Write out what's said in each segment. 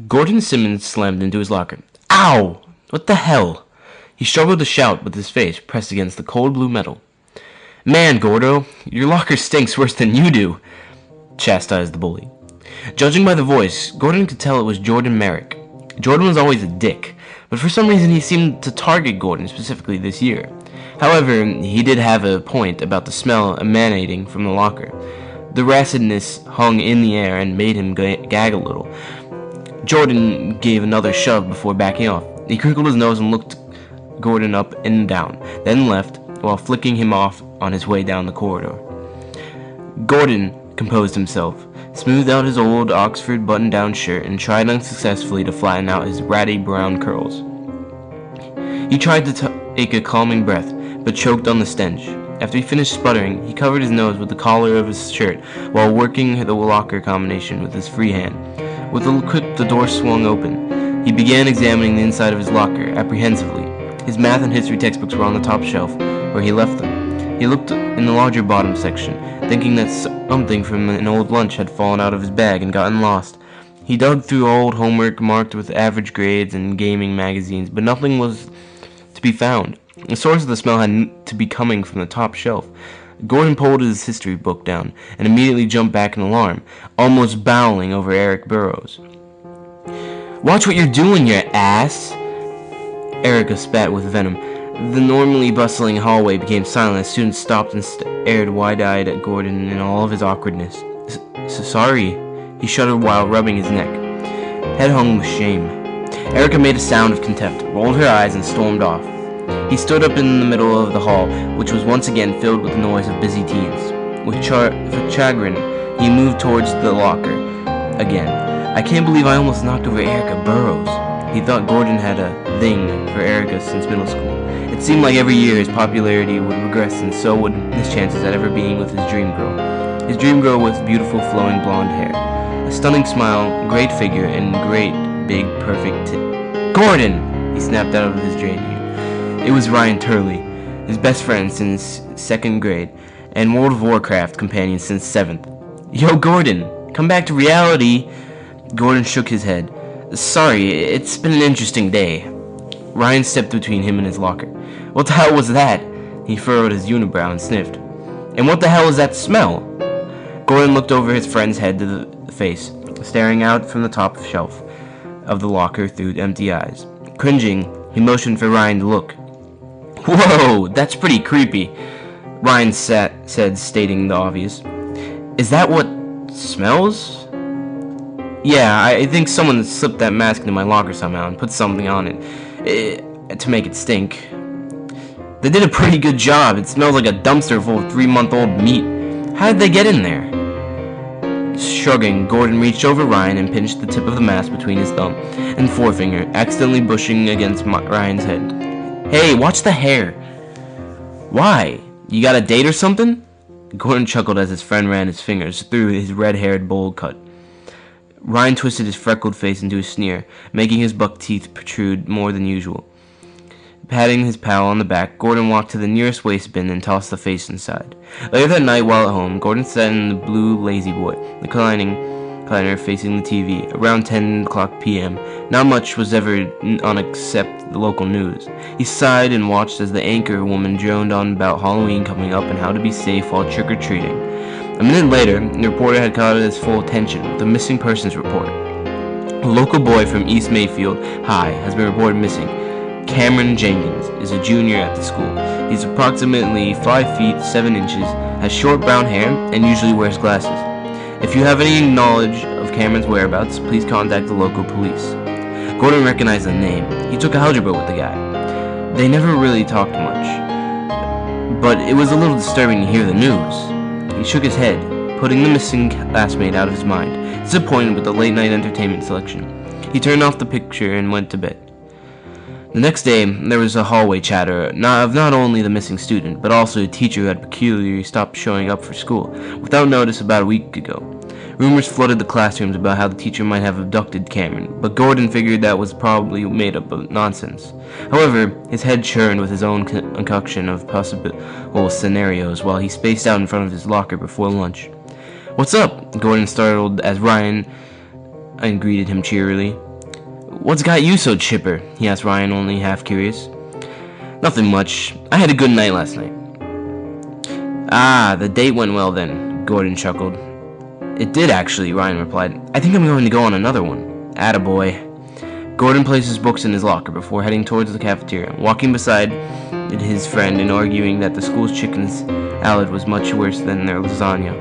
Gordon Simmons slammed into his locker. Ow! What the hell? He struggled to shout, with his face pressed against the cold blue metal. Man, Gordo, your locker stinks worse than you do, chastised the bully. Judging by the voice, Gordon could tell it was Jordan Merrick. Jordan was always a dick, but for some reason he seemed to target Gordon specifically this year. However, he did have a point about the smell emanating from the locker. The racidness hung in the air and made him gag a little. Jordan gave another shove before backing off. He crinkled his nose and looked Gordon up and down, then left, while flicking him off on his way down the corridor. Gordon composed himself, smoothed out his old Oxford button-down shirt, and tried unsuccessfully to flatten out his ratty brown curls. He tried to take a calming breath, but choked on the stench. After he finished sputtering, he covered his nose with the collar of his shirt while working the locker combination with his free hand. With a click, the door swung open. He began examining the inside of his locker, apprehensively. His math and history textbooks were on the top shelf, where he left them. He looked in the larger bottom section, thinking that something from an old lunch had fallen out of his bag and gotten lost. He dug through old homework marked with average grades and gaming magazines, but nothing was to be found. The source of the smell had to be coming from the top shelf. Gordon pulled his history book down and immediately jumped back in alarm, almost bowling over Eric Burrows. "Watch what you're doing, you ass!" Erica spat with venom. The normally bustling hallway became silent as students stopped and stared wide-eyed at Gordon in all of his awkwardness. "Sorry," he shuddered while rubbing his neck. Head hung with shame. Erica made a sound of contempt, rolled her eyes, and stormed off. He stood up in the middle of the hall, which was once again filled with the noise of busy teens. With chagrin, he moved towards the locker again. "I can't believe I almost knocked over Erica Burrows." He thought Gordon had a thing for Erica since middle school. It seemed like every year his popularity would regress, and so would his chances at ever being with his dream girl. His dream girl with beautiful flowing blonde hair, a stunning smile, great figure, and great, big, perfect Gordon! He snapped out of his drain here. It was Ryan Turley, his best friend since 2nd grade, and World of Warcraft companion since 7th. "Yo, Gordon, come back to reality!" Gordon shook his head. "Sorry, it's been an interesting day." Ryan stepped between him and his locker. "What the hell was that?" He furrowed his unibrow and sniffed. "And what the hell is that smell?" Gordon looked over his friend's head to the face, staring out from the top shelf of the locker through empty eyes. Cringing, he motioned for Ryan to look. "Whoa, that's pretty creepy," Ryan said, stating the obvious. "Is that what smells?" "Yeah, I think someone slipped that mask into my locker somehow and put something on it to make it stink. They did a pretty good job. It smells like a dumpster full of 3-month-old meat. How did they get in there?" Shrugging, Gordon reached over Ryan and pinched the tip of the mask between his thumb and forefinger, accidentally brushing against Ryan's head. "Hey, watch the hair." "Why? You got a date or something?" Gordon chuckled as his friend ran his fingers through his red-haired bowl cut. Ryan twisted his freckled face into a sneer, making his buck teeth protrude more than usual. Patting his pal on the back, Gordon walked to the nearest waste bin and tossed the face inside. Later that night, while at home, Gordon sat in the blue Lazy Boy, recliner facing the TV. Around 10 o'clock p.m., not much was ever on except the local news. He sighed and watched as the anchor woman droned on about Halloween coming up and how to be safe while trick-or-treating. A minute later, the reporter had caught his full attention with a missing persons report. A local boy from East Mayfield High has been reported missing. Cameron Jenkins is a junior at the school. He's approximately 5 feet 7 inches, has short brown hair, and usually wears glasses. If you have any knowledge of Cameron's whereabouts, please contact the local police. Gordon recognized the name. He took algebra with the guy. They never really talked much, but it was a little disturbing to hear the news. He shook his head, putting the missing classmate out of his mind, disappointed with the late-night entertainment selection. He turned off the picture and went to bed. The next day, there was a hallway chatter of not only the missing student, but also a teacher who had peculiarly stopped showing up for school without notice about a week ago. Rumors flooded the classrooms about how the teacher might have abducted Cameron, but Gordon figured that was probably made up of nonsense. However, his head churned with his own concoction of possible scenarios while he spaced out in front of his locker before lunch. "What's up?" Gordon startled as Ryan greeted him cheerily. "What's got you so chipper?" he asked Ryan, only half curious. "Nothing much. I had a good night last night." "Ah, the date went well then," Gordon chuckled. "It did actually," Ryan replied. "I think I'm going to go on another one." "Attaboy." Gordon placed his books in his locker before heading towards the cafeteria, walking beside his friend and arguing that the school's chicken salad was much worse than their lasagna.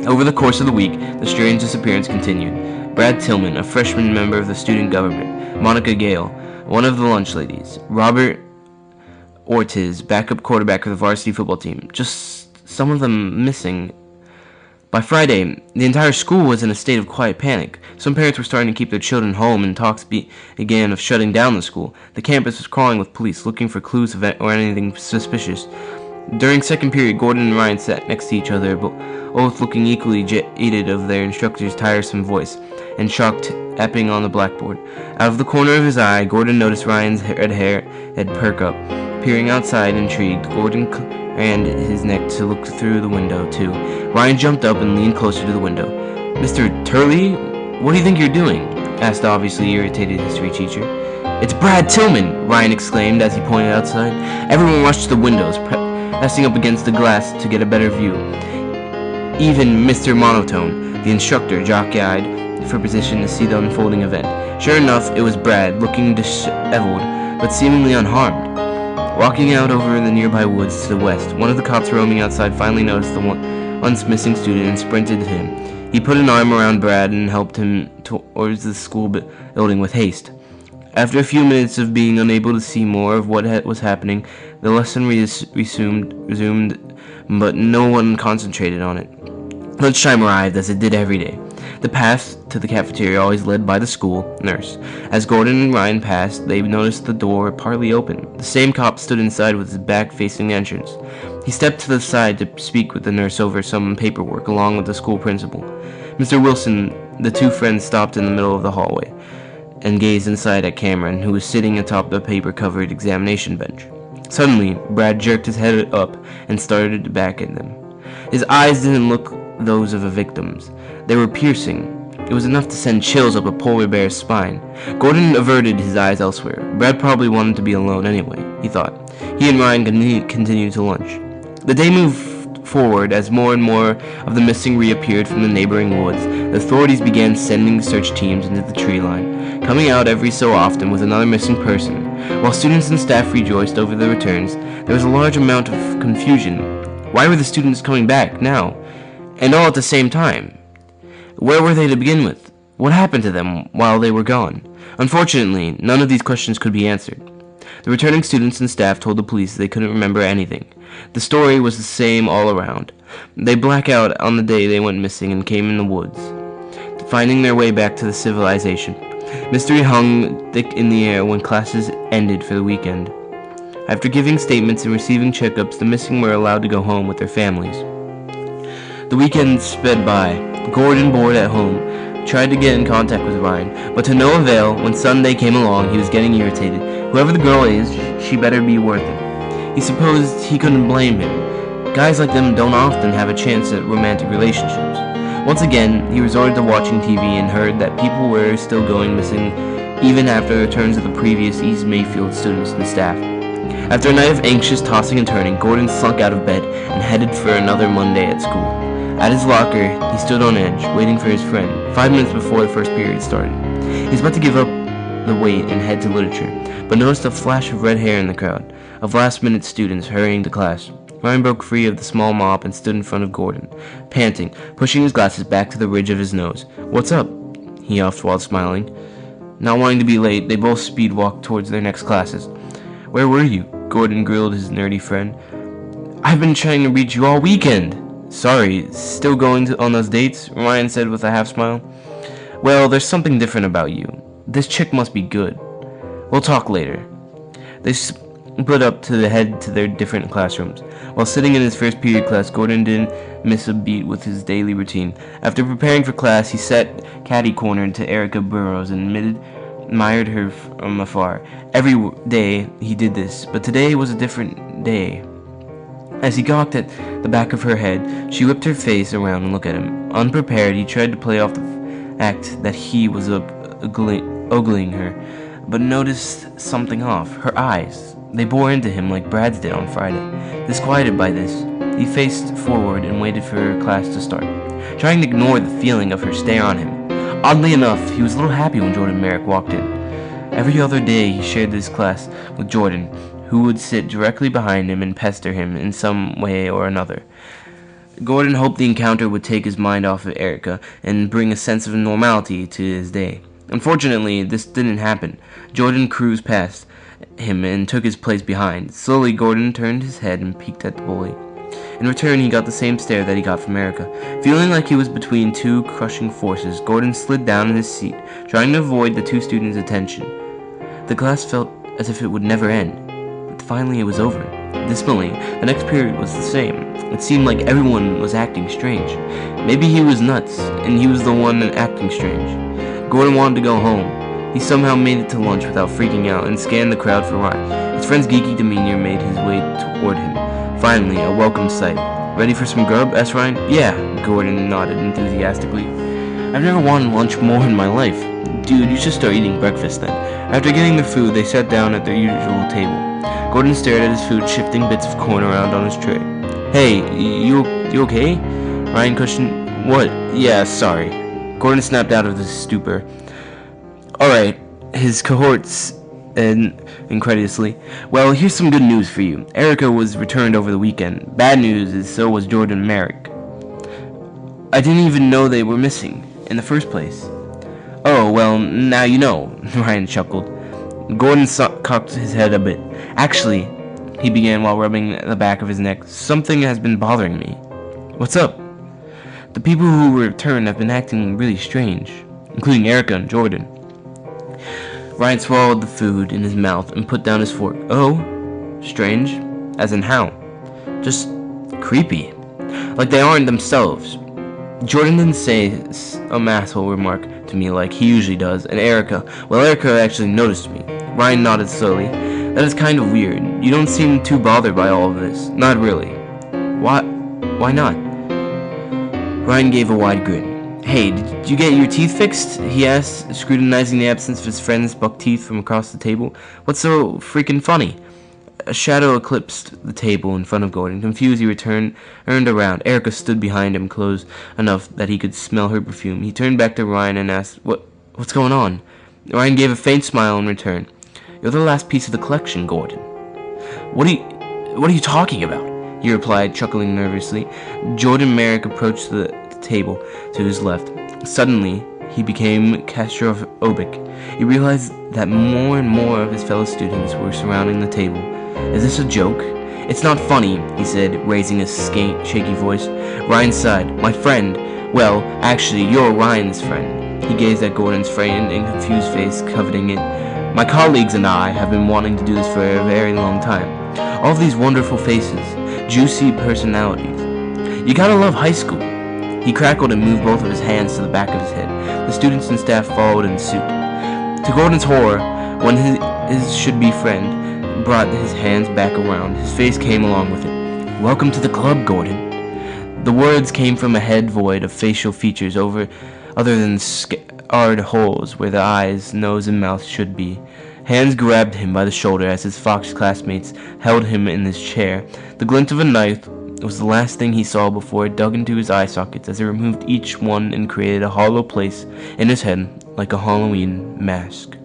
Over the course of the week, the strange disappearance continued. Brad Tillman, a freshman member of the student government, Monica Gale, one of the lunch ladies, Robert Ortiz, backup quarterback of the varsity football team, just some of them missing. By Friday, the entire school was in a state of quiet panic. Some parents were starting to keep their children home, and talks began of shutting down the school. The campus was crawling with police, looking for clues or anything suspicious. During second period, Gordon and Ryan sat next to each other, both looking equally jaded of their instructor's tiresome voice and chalk tapping on the blackboard. Out of the corner of his eye, Gordon noticed Ryan's red hair had perk up. Peering outside, intrigued, Gordon craned his neck to look through the window, too. Ryan jumped up and leaned closer to the window. "Mr. Turley, what do you think you're doing?" asked the obviously irritated history teacher. "It's Brad Tillman!" Ryan exclaimed as he pointed outside. Everyone rushed to the windows, pressing up against the glass to get a better view. Even Mr. Monotone, the instructor, jockeyed for position to see the unfolding event. Sure enough, it was Brad, looking disheveled, but seemingly unharmed. Walking out over the nearby woods to the west, one of the cops roaming outside finally noticed the once missing student and sprinted to him. He put an arm around Brad and helped him towards the school building with haste. After a few minutes of being unable to see more of what was happening, the lesson resumed, but no one concentrated on it. Lunchtime arrived, as it did every day. The path to the cafeteria always led by the school nurse. As Gordon and Ryan passed, they noticed the door partly open. The same cop stood inside with his back facing the entrance. He stepped to the side to speak with the nurse over some paperwork along with the school principal. Mr. Wilson, the two friends stopped in the middle of the hallway and gazed inside at Cameron, who was sitting atop the paper-covered examination bench. Suddenly, Brad jerked his head up and started back at them. His eyes didn't look those of a victim's. They were piercing. It was enough to send chills up a polar bear's spine. Gordon averted his eyes elsewhere. Brad probably wanted to be alone anyway, he thought. He and Ryan continued to lunch. The day moved forward as more and more of the missing reappeared from the neighboring woods. The authorities began sending search teams into the tree line, coming out every so often with another missing person. While students and staff rejoiced over the returns, there was a large amount of confusion. Why were the students coming back now? And all at the same time? Where were they to begin with? What happened to them while they were gone? Unfortunately, none of these questions could be answered. The returning students and staff told the police they couldn't remember anything. The story was the same all around. They black out on the day they went missing and came in the woods, finding their way back to the civilization. Mystery hung thick in the air when classes ended for the weekend. After giving statements and receiving checkups, the missing were allowed to go home with their families. The weekend sped by. Gordon, bored at home, tried to get in contact with Ryan, but to no avail. When Sunday came along, he was getting irritated. Whoever the girl is, she better be worth it. He supposed he couldn't blame him. Guys like them don't often have a chance at romantic relationships. Once again, he resorted to watching TV and heard that people were still going missing even after the returns of the previous East Mayfield students and staff. After a night of anxious tossing and turning, Gordon slunk out of bed and headed for another Monday at school. At his locker, he stood on edge, waiting for his friend, 5 minutes before the first period started. He was about to give up the wait and head to literature, but noticed a flash of red hair in the crowd, of last-minute students hurrying to class. Ryan broke free of the small mob and stood in front of Gordon, panting, pushing his glasses back to the ridge of his nose. "What's up?" he huffed while smiling. Not wanting to be late, they both speed-walked towards their next classes. "Where were you?" Gordon grilled his nerdy friend. "I've been trying to reach you all weekend." "Sorry, still going on those dates?" Ryan said with a half-smile. "Well, there's something different about you. This chick must be good. We'll talk later." They split up to head to their different classrooms. While sitting in his first period class, Gordon didn't miss a beat with his daily routine. After preparing for class, he sat catty-cornered to Erica Burrows and admired her from afar. Every day he did this, but today was a different day. As he gawked at the back of her head, she whipped her face around and looked at him. Unprepared, he tried to play off the fact that he was ogling her, but noticed something off. Her eyes. They bore into him like Brad's did on Friday. Disquieted by this, he faced forward and waited for class to start, trying to ignore the feeling of her stare on him. Oddly enough, he was a little happy when Jordan Merrick walked in. Every other day he shared this class with Jordan, who would sit directly behind him and pester him in some way or another. Gordon hoped the encounter would take his mind off of Erica and bring a sense of normality to his day. Unfortunately, this didn't happen. Jordan cruised past him and took his place behind. Slowly, Gordon turned his head and peeked at the bully. In return, he got the same stare that he got from Erica. Feeling like he was between two crushing forces, Gordon slid down in his seat, trying to avoid the two students' attention. The class felt as if it would never end, but finally it was over. Dismally, the next period was the same. It seemed like everyone was acting strange. Maybe he was nuts, and he was the one acting strange. Gordon wanted to go home. He somehow made it to lunch without freaking out and scanned the crowd for Ryan. His friend's geeky demeanor made his way toward him. Finally, a welcome sight. "Ready for some grub?" asked Ryan. "Yeah," Gordon nodded enthusiastically. "I've never wanted lunch more in my life." "Dude, you should start eating breakfast then." After getting their food, they sat down at their usual table. Gordon stared at his food, shifting bits of corn around on his tray. "Hey, you okay?" Ryan questioned. "What? Yeah, sorry." Gordon snapped out of his stupor. "Alright," his cohorts said incredulously. "Well, here's some good news for you. Erica was returned over the weekend. Bad news is so was Jordan Merrick. I didn't even know they were missing in the first place." "Oh, well, now you know," Ryan chuckled. Gordon cocked his head a bit. "Actually," he began while rubbing the back of his neck, "something has been bothering me." "What's up?" "The people who were returned have been acting really strange, including Erica and Jordan." Ryan swallowed the food in his mouth and put down his fork. "Oh? Strange? As in how?" "Just creepy. Like they aren't themselves." Jordan didn't say some asshole remark to me like he usually does, and Erica actually noticed me. Ryan nodded slowly. "That is kind of weird. You don't seem too bothered by all of this." "Not really." Why not?" Ryan gave a wide grin. "Hey, did you get your teeth fixed?" he asked, scrutinizing the absence of his friend's buck teeth from across the table. "What's so freaking funny?" A shadow eclipsed the table in front of Gordon. Confused, he turned around. Erica stood behind him, close enough that he could smell her perfume. He turned back to Ryan and asked, What's going on?" Ryan gave a faint smile in return. "You're the last piece of the collection, Gordon." What are you talking about?" he replied, chuckling nervously. Jordan Merrick approached the table to his left. Suddenly, he became claustrophobic. He realized that more and more of his fellow students were surrounding the table. "Is this a joke?" "It's not funny," he said, raising his shaky voice. Ryan sighed. "My friend. Well, actually, you're Ryan's friend." He gazed at Gordon's frightened and confused face, coveting it. "My colleagues and I have been wanting to do this for a very long time. All of these wonderful faces, juicy personalities. You gotta love high school." He crackled and moved both of his hands to the back of his head. The students and staff followed in suit. To Gordon's horror, when his should-be friend brought his hands back around, his face came along with it. "Welcome to the club, Gordon." The words came from a head void of facial features other than scarred holes where the eyes, nose, and mouth should be. Hands grabbed him by the shoulder as his Fox classmates held him in his chair. The glint of a knife was the last thing he saw before it dug into his eye sockets as it removed each one and created a hollow place in his head like a Halloween mask.